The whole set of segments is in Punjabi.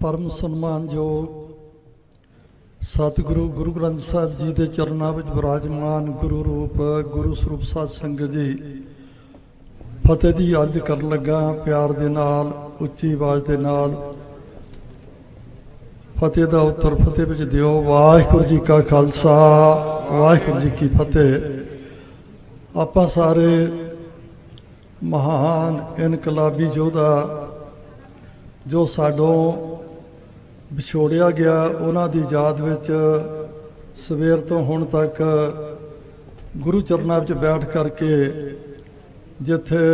परम सन्मानयोग सतगुरु गुरु ग्रंथ साहिब जी के चरणों में विराजमान गुरु रूप गुरु स्वरूप साध संगत जी फतेह दी अज कर लगा प्यार दे नाल उच्ची आवाज के नाल फतेह का उत्तर फतेह विच दिओ। वाहिगुरू जी का खालसा वाहिगुरू जी की फतेह। आप सारे महान इनकलाबी योद्धा जो साडों विछोड़िया गया उन्हां दी याद विच सवेर तो हुण तक गुरु चरनां विच बैठ करके जिथे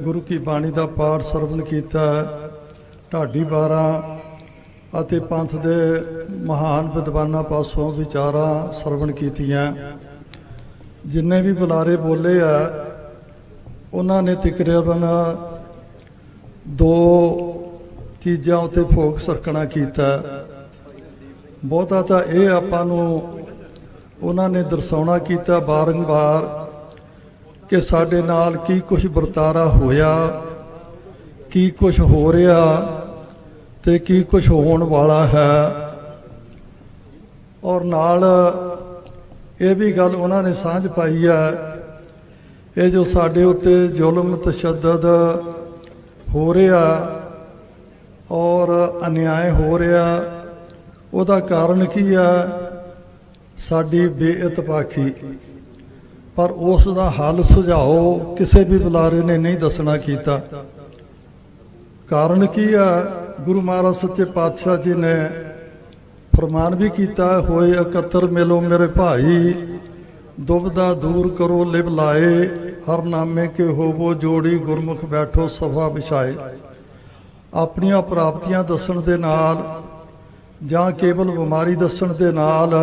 गुरु की बाणी का पाठ सरवण किया, ढाडी बारा अते पंथ दे महान विद्वानां पासों विचारां सरवण कीतियां। जिन्ने भी बुलारे बोले आ उन्हां ने तकरीबन दो चीज़ों उत्ते फोकस रखना किया। बहुता तो यह आपां नूं उन्हां ने दर्शाउणा किया बारंबार कि साडे नाल की कुछ बरतारा होया, की कुछ हो रहा ते की कुछ होण वाला है। और नाल ये भी गल उन्होंने सांझ पाई है, ये जो साडे उत्ते जुल्म तशद्दद हो रहा और अन्याय हो रहा उसका कारण की है, साडी बेइतफाकी। पर उसका हल सुझाओ किसी भी बुलारे ने नहीं दसना किया। कारण की है, गुरु महाराज सच्चे पातशाह जी ने फरमान भी किया, होए एकत्र मिलो मेरे भाई, दुबदा दूर करो लिव लाए, हर नामे के होवो जोड़ी, गुरमुख बैठो सभा बिछाए। अपनियां प्राप्तियां दसन दे नाल जां केवल बीमारी दसन दे नाल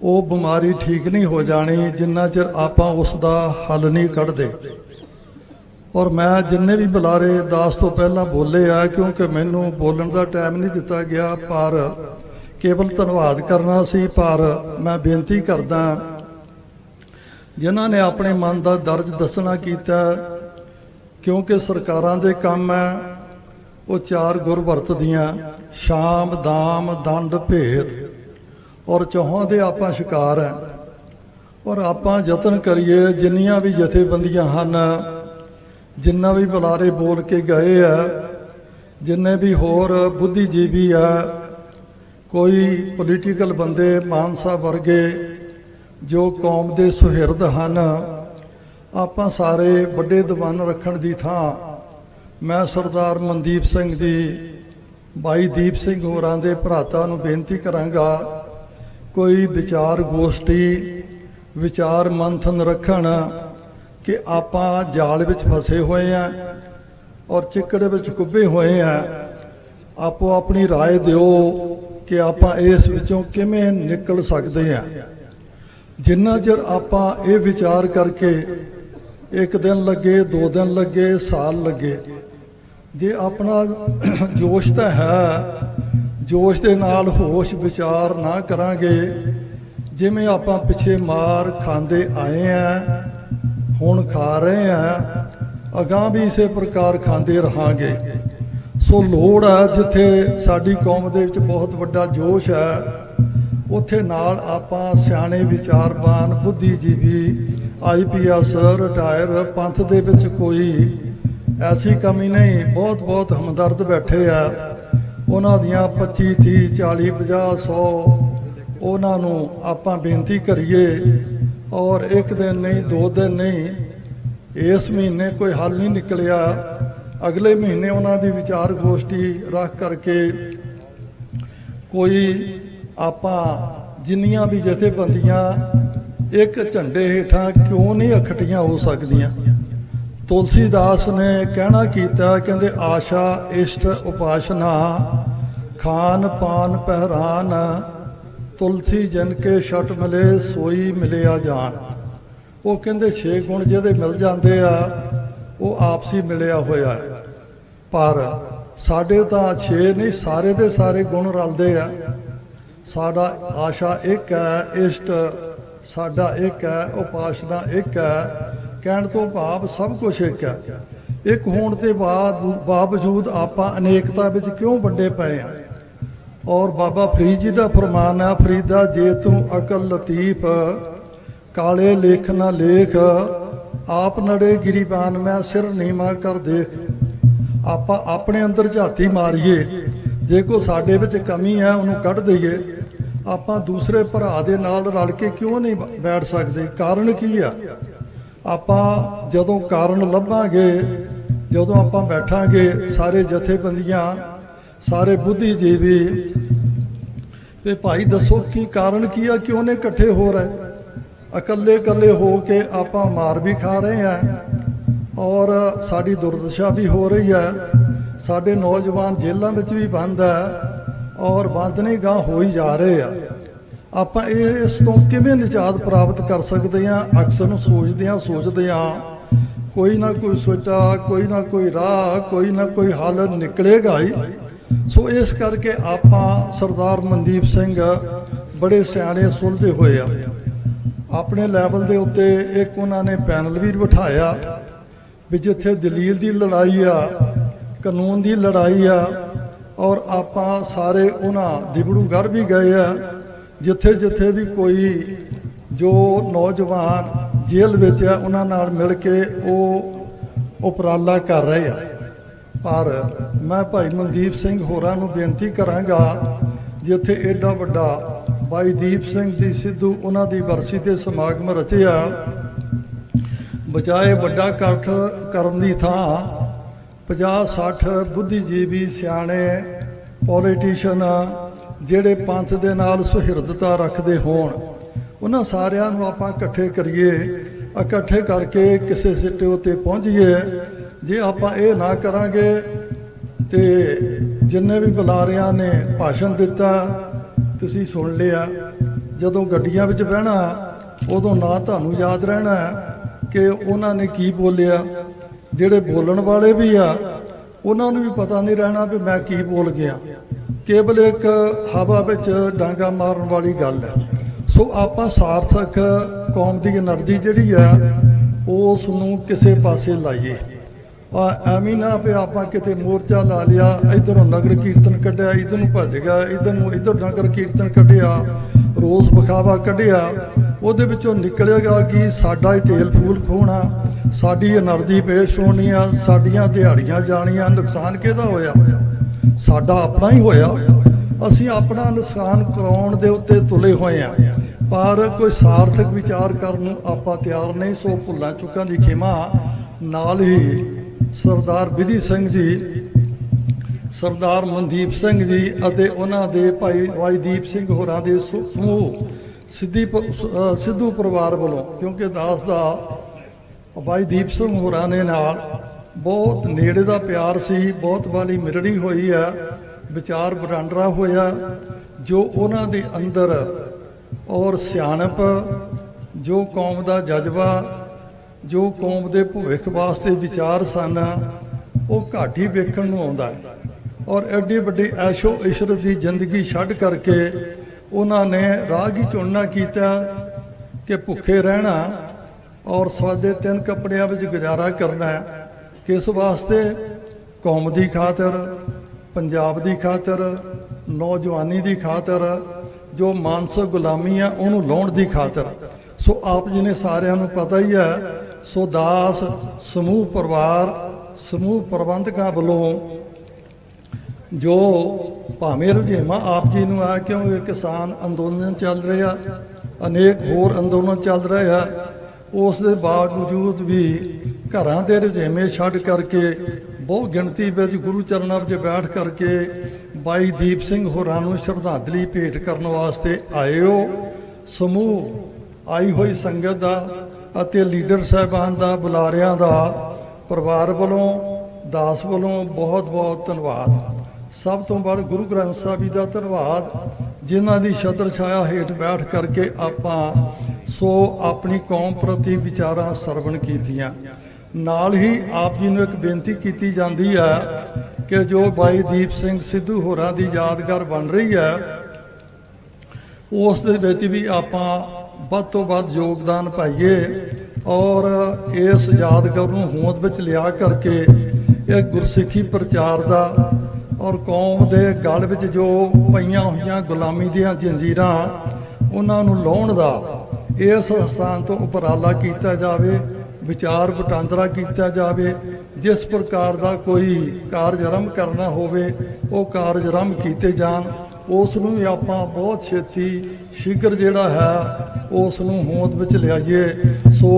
वो बीमारी ठीक नहीं हो जानी जिन्ना चिर आपां उसका हल नहीं कढ़दे। और मैं जिन्ने भी बुलारे दास तो पहला बोले आ, क्योंकि मैनू बोलण का टाइम नहीं दिता गया, पर केवल धन्यवाद करना सी। पर मैं बेनती करदा जिन्हां ने अपने मन का दर्ज दसना किया, क्योंकि सरकारां दे काम है वो चार गुर वरतदियां, शाम दाम दंड भेद, और चौहां दे आपां शिकार है। और आपां यतन करिए जिन्नियां भी जथेबंदियां हैं, जिन्ना भी बुलारे बोल के गए है, जिन्ने भी होर बुद्धिजीवी है, कोई पोलीटिकल बंदे मानसा वर्गे जो कौम दे सुहिरद हैं, आपां सारे बड़े दीवान रखण दी थां मैं सरदार मनदीप सिंह दी भाई दीप सिंह होरां दे भरातां नूं बेनती करांगा, कोई विचार गोष्ठी विचार मंथन रखण कि आपां जाल विच फसे हुए हैं और चिकड़ विच कुब्बे हुए हैं। आपो अपनी राय दिओ कि आपां इस विचों किवें निकल सकते हैं। जिन्ना चिर आपां ये विचार करके एक दिन लगे, दो दिन लगे, साल लगे, जे अपना जोश तो है, जोश के नाल होश विचार ना करांगे, जिमें आपां पिछे मार खांदे आए हैं, हुण खा रहे हैं, अगां भी इसे प्रकार खांदे रहांगे। सो लोड़ है जिथे साडी कौम दे विच बहुत वड्डा जोश है, उत्थे नाल आपां सियाणे विचारवान बुद्धिजीवी IPS रिटायर पंथ दे विच कोई ऐसी कमी नहीं, बहुत बहुत हमदर्द बैठे आ, उन्हां दियां 25 30 40 50 100 उन्हां नूं आपां बेनती करिए। और एक दिन नहीं, दो दिन नहीं, इस महीने कोई हल नहीं निकलिया, अगले महीने उन्हां दी विचार गोष्ठी रख करके कोई आपां जिन्नियां भी जथेबंदियां एक झंडे हेठां क्यों नहीं इकट्ठियां हो सकदियां। तुलसीदास ने कहना किया, कहते आशा इष्ट उपासना खान पान पहरान, तुलसी जन के छट मिले सोई मिलिया जान। वो कहते 6 गुण जिहदे मिल जाते आ वो आपसी मिलिया होया है, पर साढ़े तो 6 नहीं, सारे दे सारे गुण रलदे आ। साडा आशा एक है, इष्ट साडा एक है, उपासना एक है, कहण तो भाव सब कुछ एक है। ਇੱਕ ਹੋਣ ਦੇ ਬਾਵਜੂਦ ਆਪਾਂ ਅਨੇਕਤਾ ਵਿੱਚ ਕਿਉਂ ਵੰਡੇ ਪਏ ਆ। ਔਰ ਬਾਬਾ ਫਰੀਦ ਜੀ ਦਾ ਫਰਮਾਨ ਹੈ, ਫਰੀਦਾ ਜੇ ਤੂੰ ਅਕਲ ਲਤੀਫ ਕਾਲੇ ਲੇਖ ਨਾ ਲੇਖ, ਆਪ ਨੜੇ ਗਿਰੀਬਾਨ ਮੈਂ ਸਿਰ ਨੀਵਾਂ ਕਰ ਦੇਖ। ਆਪਾਂ ਆਪਣੇ ਅੰਦਰ ਝਾਤੀ ਮਾਰੀਏ, ਜੇ ਕੋਈ ਸਾਡੇ ਵਿੱਚ ਕਮੀ ਹੈ ਉਹਨੂੰ ਕੱਢ ਦਈਏ। ਆਪਾਂ ਦੂਸਰੇ ਭਰਾ ਦੇ ਨਾਲ ਰਲ ਕੇ ਕਿਉਂ ਨਹੀਂ ਬੈਠ ਸਕਦੇ? ਕਾਰਨ ਕੀ ਆ? ਆਪਾਂ ਜਦੋਂ ਕਾਰਨ ਲੱਭਾਂਗੇ, ਜਦੋਂ ਆਪਾਂ ਬੈਠਾਂਗੇ ਸਾਰੇ ਜਥੇਬੰਦੀਆਂ, ਸਾਰੇ ਬੁੱਧੀਜੀਵੀ, ਤੇ ਭਾਈ ਦੱਸੋ ਕੀ ਕਾਰਨ ਕੀ ਆ, ਕਿਉਂ ਨੇ ਇਕੱਠੇ ਹੋ ਰਹੇ? ਇਕੱਲੇ ਇਕੱਲੇ ਹੋ ਕੇ ਆਪਾਂ ਮਾਰ ਵੀ ਖਾ ਰਹੇ ਆ, ਔਰ ਸਾਡੀ ਦੁਰਦਸ਼ਾ ਵੀ ਹੋ ਰਹੀ ਹੈ। ਸਾਡੇ ਨੌਜਵਾਨ ਜੇਲ੍ਹਾਂ ਵਿੱਚ ਵੀ ਬੰਦ ਹੈ, ਔਰ ਬੰਦ ਨਹੀਂ ਗਾਂ ਹੋ ਹੀ ਜਾ ਰਹੇ ਆ। ਆਪਾਂ ਇਸ ਤੋਂ ਕਿਵੇਂ ਨਿਜਾਤ ਪ੍ਰਾਪਤ ਕਰ ਸਕਦੇ ਹਾਂ? ਅਕਸਰ ਨੂੰ ਸੋਚਦੇ ਹਾਂ ਕੋਈ ਨਾ ਕੋਈ ਸੋਚਾ, ਕੋਈ ਨਾ ਕੋਈ ਰਾਹ, ਕੋਈ ਨਾ ਕੋਈ ਹੱਲ ਨਿਕਲੇਗਾ ਹੀ। ਸੋ ਇਸ ਕਰਕੇ ਆਪਾਂ ਸਰਦਾਰ ਮਨਦੀਪ ਸਿੰਘ ਬੜੇ ਸਿਆਣੇ ਸੁਲਝੇ ਹੋਏ ਆ। ਆਪਣੇ ਲੈਵਲ ਦੇ ਉੱਤੇ ਇੱਕ ਉਹਨਾਂ ਨੇ ਪੈਨਲ ਵੀ ਬਿਠਾਇਆ ਵੀ ਜਿੱਥੇ ਦਲੀਲ ਦੀ ਲੜਾਈ ਆ, ਕਾਨੂੰਨ ਦੀ ਲੜਾਈ ਆ, ਔਰ ਆਪਾਂ ਸਾਰੇ ਉਹਨਾਂ ਦਿਬੜੂਗੜ੍ਹ ਵੀ ਗਏ ਆ, ਜਿੱਥੇ ਜਿੱਥੇ ਵੀ ਕੋਈ ਜੋ ਨੌਜਵਾਨ ਜੇਲ੍ਹ ਵਿੱਚ ਆ ਉਹਨਾਂ ਨਾਲ ਮਿਲ ਕੇ ਉਹ ਉਪਰਾਲਾ ਕਰ ਰਹੇ ਆ। ਪਰ ਮੈਂ ਭਾਈ ਮਨਦੀਪ ਸਿੰਘ ਹੋਰਾਂ ਨੂੰ ਬੇਨਤੀ ਕਰਾਂਗਾ, ਜਿੱਥੇ ਐਡਾ ਵੱਡਾ ਭਾਈ ਦੀਪ ਸਿੰਘ ਜੀ ਸਿੱਧੂ ਉਹਨਾਂ ਦੀ ਵਰਸੀ ਤੇ ਸਮਾਗਮ ਰਚਿਆ, ਬਜਾਏ ਵੱਡਾ ਇਕੱਠ ਕਰਨ ਦੀ ਥਾਂ 50-60 ਬੁੱਧੀਜੀਵੀ ਸਿਆਣੇ ਪੋਲੀਟੀਸ਼ੀਅਨ ਜਿਹੜੇ ਪੰਥ ਦੇ ਨਾਲ ਸੁਹਿਰਦਤਾ ਰੱਖਦੇ ਹੋਣ, ਉਹਨਾਂ ਸਾਰਿਆਂ ਨੂੰ ਆਪਾਂ ਇਕੱਠੇ ਕਰੀਏ, ਇਕੱਠੇ ਕਰਕੇ ਕਿਸੇ ਸਿੱਟੇ ਉੱਤੇ ਪਹੁੰਚੀਏ। ਜੇ ਆਪਾਂ ਇਹ ਨਾ ਕਰਾਂਗੇ ਤੇ ਜਿੰਨੇ ਵੀ ਬੁਲਾਰਿਆਂ ਨੇ ਭਾਸ਼ਣ ਦਿੱਤਾ ਤੁਸੀਂ ਸੁਣ ਲਿਆ, ਜਦੋਂ ਗੱਡੀਆਂ ਵਿੱਚ ਬਹਿਣਾ ਉਦੋਂ ਨਾ ਤੁਹਾਨੂੰ ਯਾਦ ਰਹਿਣਾ ਕਿ ਉਹਨਾਂ ਨੇ ਕੀ ਬੋਲਿਆ, ਜਿਹੜੇ ਬੋਲਣ ਵਾਲੇ ਵੀ ਆ ਉਹਨਾਂ ਨੂੰ ਵੀ ਪਤਾ ਨਹੀਂ ਰਹਿਣਾ ਵੀ ਮੈਂ ਕੀ ਬੋਲ ਗਿਆ। ਕੇਵਲ ਇੱਕ ਹਵਾ ਵਿੱਚ ਡਾਂਗਾ ਮਾਰਨ ਵਾਲੀ ਗੱਲ ਹੈ। ਸੋ ਆਪਾਂ ਸਾਰਥਕ ਕੌਮ ਦੀ એનર્ਜੀ ਜਿਹੜੀ ਆ ਉਸ ਨੂੰ ਕਿਸੇ ਪਾਸੇ ਲਾਈਏ। ਐਵੇਂ ਨਾ ਵੀ ਆਪਾਂ ਕਿਤੇ ਮੋਰਚਾ ਲਾ ਲਿਆ, ਇੱਧਰੋਂ ਨਗਰ ਕੀਰਤਨ ਕੱਢਿਆ, ਇੱਧਰ ਨੂੰ ਭੱਜ ਗਿਆ, ਇੱਧਰ ਨਗਰ ਕੀਰਤਨ ਕੱਢਿਆ, ਰੋਸ ਵਿਖਾਵਾ ਕੱਢਿਆ, ਉਹਦੇ ਵਿੱਚੋਂ ਨਿਕਲੇਗਾ ਕਿ ਸਾਡਾ ਹੀ ਤੇਲ ਫੂਲ ਖੋਣਾ, ਸਾਡੀ એનર્ਜੀ ਪੇਸ਼ ਹੋਣੀ ਆ, ਸਾਡੀਆਂ ਦਿਹਾੜੀਆਂ ਜਾਣੀਆਂ। ਨੁਕਸਾਨ ਕਿਹਦਾ ਹੋਇਆ? ਸਾਡਾ ਆਪਣਾ ਹੀ ਹੋਇਆ। ਅਸੀਂ ਆਪਣਾ ਨੁਕਸਾਨ ਕਰਾਉਣ ਦੇ ਉੱਤੇ ਤੁਲੇ ਹੋਏ ਆ, ਪਰ ਕੋਈ ਸਾਰਥਕ ਵਿਚਾਰ ਕਰਨ ਨੂੰ ਆਪਾਂ ਤਿਆਰ ਨਹੀਂ। ਸੋ ਭੁੱਲਾਂ ਚੁੱਕਾਂ ਦੀ ਖਿਮਾ ਨਾਲ ਹੀ ਸਰਦਾਰ ਵਿਧੀ ਸਿੰਘ ਜੀ, ਸਰਦਾਰ ਮਨਦੀਪ ਸਿੰਘ ਜੀ ਅਤੇ ਉਹਨਾਂ ਦੇ ਭਾਈ ਦੀਪ ਸਿੰਘ ਹੋਰਾਂ ਦੇ ਸਮੂਹ ਸਿੱਧੂ ਪਰਿਵਾਰ ਵੱਲੋਂ, ਕਿਉਂਕਿ ਦਾਸ ਦਾ ਭਾਈ ਦੀਪ ਸਿੰਘ ਹੋਰਾਂ ਨੇ ਨਾਲ ਬਹੁਤ ਨੇੜੇ ਦਾ ਪਿਆਰ ਸੀ, ਬਹੁਤ ਵਾਲੀ ਮਿਲਣੀ ਹੋਈ ਹੈ, ਵਿਚਾਰ ਵਟਾਂਦਰਾ ਹੋਇਆ। ਜੋ ਉਹਨਾਂ ਦੇ ਅੰਦਰ ਔਰ ਸਿਆਣਪ, ਜੋ ਕੌਮ ਦਾ ਜਜ਼ਬਾ, ਜੋ ਕੌਮ ਦੇ ਭਵਿੱਖ ਵਾਸਤੇ ਵਿਚਾਰ ਸਨ, ਉਹ ਘੱਟ ਹੀ ਵੇਖਣ ਨੂੰ ਆਉਂਦਾ ਹੈ। ਔਰ ਐਡੀ ਵੱਡੀ ਐਸ਼ੋ ਇਸ਼ਰਤ ਦੀ ਜ਼ਿੰਦਗੀ ਛੱਡ ਕਰਕੇ ਉਹਨਾਂ ਨੇ ਰਾਹ ਹੀ ਚੁਣਨਾ ਕੀਤਾ ਕਿ ਭੁੱਖੇ ਰਹਿਣਾ ਔਰ ਸਾਦੇ ਤਿੰਨ ਕੱਪੜਿਆਂ ਵਿੱਚ ਗੁਜ਼ਾਰਾ ਕਰਨਾ ਹੈ। ਕਿਸ ਵਾਸਤੇ? ਕੌਮ ਦੀ ਖਾਤਰ, ਪੰਜਾਬ ਦੀ ਖਾਤਰ, ਨੌਜਵਾਨੀ ਦੀ ਖਾਤਰ, ਜੋ ਮਾਨਸਿਕ ਗੁਲਾਮੀ ਆ ਉਹਨੂੰ ਲਾਉਣ ਦੀ ਖਾਤਰ। ਸੋ ਆਪ ਜੀ ਨੇ ਸਾਰਿਆਂ ਨੂੰ ਪਤਾ ਹੀ ਹੈ। ਸੋ ਦਾਸ ਸਮੂਹ ਪਰਿਵਾਰ, ਸਮੂਹ ਪ੍ਰਬੰਧਕਾਂ ਵੱਲੋਂ ਜੋ ਭਾਵੇਂ ਰੁਝੇਵਾਂ ਆਪ ਜੀ ਨੂੰ ਆ, ਕਿਉਂਕਿ ਕਿਸਾਨ ਅੰਦੋਲਨ ਚੱਲ ਰਿਹਾ, ਅਨੇਕ ਹੋਰ ਅੰਦੋਲਨ ਚੱਲ ਰਹੇ ਆ, ਉਸ ਦੇ ਬਾਵਜੂਦ ਵੀ ਘਰਾਂ ਦੇ ਰੁਝੇਵੇਂ ਛੱਡ ਕਰਕੇ ਬਹੁ ਗਿਣਤੀ ਵਿੱਚ ਗੁਰੂ ਚਰਨਾਂ ਵਿੱਚ ਬੈਠ ਕਰਕੇ ਬਾਈ ਦੀਪ ਸਿੰਘ ਹੋਰਾਂ ਨੂੰ ਸ਼ਰਧਾਂਜਲੀ ਭੇਟ ਕਰਨ ਵਾਸਤੇ ਆਏ ਹੋ। ਸਮੂਹ ਆਈ ਹੋਈ ਸੰਗਤ ਦਾ ਅਤੇ ਲੀਡਰ ਸਾਹਿਬਾਨ ਦਾ, ਬੁਲਾਰਿਆਂ ਦਾ, ਪਰਿਵਾਰ ਵੱਲੋਂ, ਦਾਸ ਵੱਲੋਂ ਬਹੁਤ ਬਹੁਤ ਧੰਨਵਾਦ। ਸਭ ਤੋਂ ਵੱਧ ਗੁਰੂ ਗ੍ਰੰਥ ਸਾਹਿਬ ਜੀ ਦਾ ਧੰਨਵਾਦ, ਜਿਨ੍ਹਾਂ ਦੀ ਛਤਰ ਛਾਇਆ ਹੇਠ ਬੈਠ ਕਰਕੇ ਆਪਾਂ ਆਪਣੀ ਕੌਮ ਪ੍ਰਤੀ ਵਿਚਾਰਾਂ ਸਰਵਣ ਕੀਤੀਆਂ। ਨਾਲ ਹੀ ਆਪ ਜੀ ਨੂੰ ਇੱਕ ਬੇਨਤੀ ਕੀਤੀ ਜਾਂਦੀ ਹੈ ਕਿ ਜੋ ਬਾਈ ਦੀਪ ਸਿੰਘ ਸਿੱਧੂ ਹੋਰਾਂ ਦੀ ਯਾਦਗਾਰ ਬਣ ਰਹੀ ਹੈ, ਉਸ ਦੇ ਵਿੱਚ ਵੀ ਆਪਾਂ ਵੱਧ ਤੋਂ ਵੱਧ ਯੋਗਦਾਨ ਪਾਈਏ ਔਰ ਇਸ ਯਾਦਗਾਰ ਨੂੰ ਹੋਂਦ ਵਿੱਚ ਲਿਆ ਕਰਕੇ ਇਹ ਗੁਰਸਿੱਖੀ ਪ੍ਰਚਾਰ ਦਾ ਔਰ ਕੌਮ ਦੇ ਗਲ ਵਿੱਚ ਜੋ ਪਈਆਂ ਹੋਈਆਂ ਗੁਲਾਮੀ ਦੀਆਂ ਜੰਜੀਰਾਂ ਉਹਨਾਂ ਨੂੰ ਲਾਹੁਣ ਦਾ ਇਸ ਸਥਾਨ ਤੋਂ ਉਪਰਾਲਾ ਕੀਤਾ ਜਾਵੇ, ਵਿਚਾਰ ਵਟਾਂਦਰਾ ਕੀਤਾ ਜਾਵੇ। ਜਿਸ ਪ੍ਰਕਾਰ ਦਾ ਕੋਈ ਕਾਰਜ ਆਰੰਭ ਕਰਨਾ ਹੋਵੇ ਉਹ ਕਾਰਜ ਆਰੰਭ ਕੀਤੇ ਜਾਣ। ਉਸ ਨੂੰ ਵੀ ਆਪਾਂ ਬਹੁਤ ਛੇਤੀ ਸ਼ੀਘਰ ਜਿਹੜਾ ਹੈ ਉਸ ਨੂੰ ਹੋਂਦ ਵਿੱਚ ਲਿਆਈਏ। ਸੋ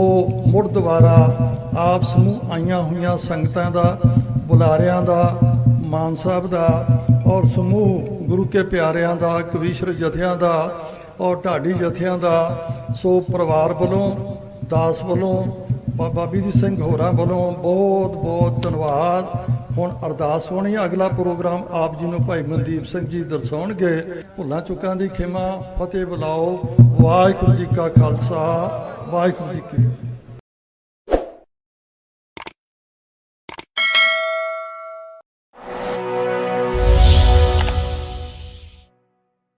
ਮੁੜ ਦੁਬਾਰਾ ਆਪ ਸਮੂਹ ਆਈਆਂ ਹੋਈਆਂ ਸੰਗਤਾਂ ਦਾ, ਬੁਲਾਰਿਆਂ ਦਾ, ਮਾਨ ਸਾਹਿਬ ਦਾ ਔਰ ਸਮੂਹ ਗੁਰੂ ਕੇ ਪਿਆਰਿਆਂ ਦਾ, ਕਵੀਸ਼ਰ ਜਥਿਆਂ ਦਾ ਔਰ ਢਾਡੀ ਜਥਿਆਂ ਦਾ, ਸੋ ਪਰਿਵਾਰ ਵੱਲੋਂ, ਦਾਸ ਵੱਲੋਂ, ਬਾਬਾ ਬੀਦੀ ਸਿੰਘ ਹੋਰਾਂ ਵੱਲੋਂ ਬਹੁਤ ਬਹੁਤ ਧੰਨਵਾਦ। ਹੁਣ ਅਰਦਾਸ ਹੋਣੀ, ਅਗਲਾ ਪ੍ਰੋਗਰਾਮ ਆਪ ਜੀ ਨੂੰ ਭਾਈ ਮਨਦੀਪ ਸਿੰਘ ਜੀ ਦਰਸਾਉਣਗੇ। ਭੁੱਲਾਂ ਚੁੱਕਾਂ ਦੀ ਖਿਮਾ, ਫਤਿਹ ਬੁਲਾਓ। ਵਾਹਿਗੁਰੂ ਜੀ ਕਾ ਖਾਲਸਾ, ਵਾਹਿਗੁਰੂ ਜੀ ਕੀ ਫਤਿਹ।